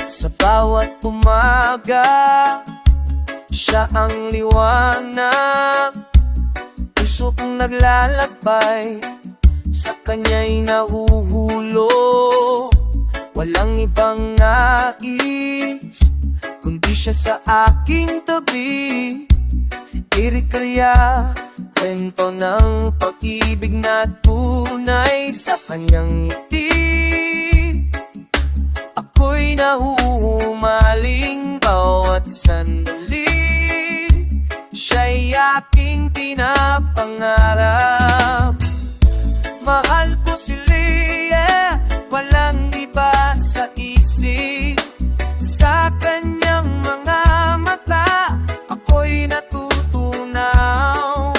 Sa bawat umaga, siya ang liwanag. Puso kong naglalakbay, sa kanya'y nahuhulog. Walang ibang nais, kundi siya sa aking tabi. Irikrya, kwento ng pag-ibig na tunay sa kanyang ngiti. Ako'y nahuhumaling bawat sandali. Siya'y aking pinapangarap. Mahal ko si Leah, walang iba sa isip. Sa kanyang mga mata, ako'y natutunaw.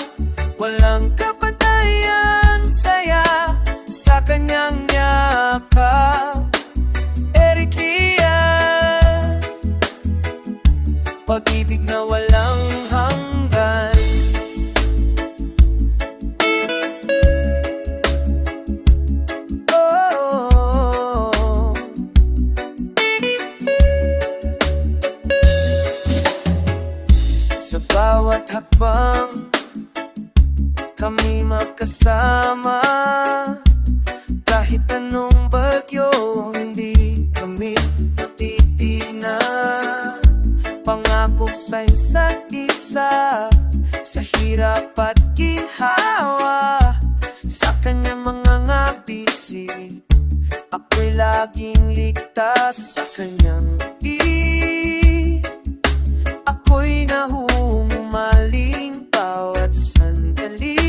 Walang kapatayan, saya sa kanyang yakap. Erikia, pag-ibig na walang hanggan. Sa bawat hakbang, kami magkasama. Kahit anong bagyo, hindi kami matitina. Pangako sa isa't isa, sa hirap at ginhawa. Sa kanyang mga ngabisi, ako'y laging ligtas sa kanyang ngiti. Ako'y nahuhumaling bawat sandali.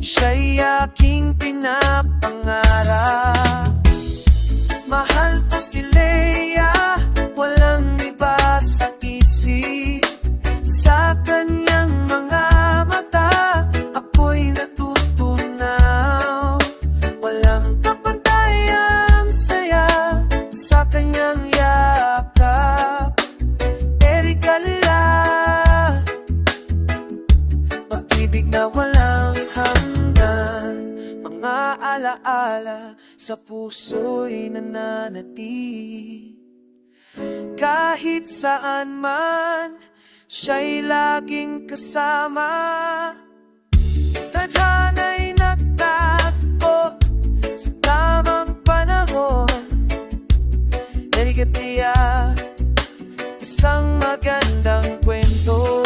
Siya'y aking pinapangarap. Mahal ko si Leah, walang iba sa isip. Sa kanyang mga mata, ako'y natutunaw. Walang kapantayang saya sa kanyang yakap. Pag-ibig na walang hanggan. Mga alaala sa puso'y nananatili. Kahit saan man, siya'y laging kasama. Tadhana'y nagtagpo sa tamang panahon. Erigatia, isang magandang kwento.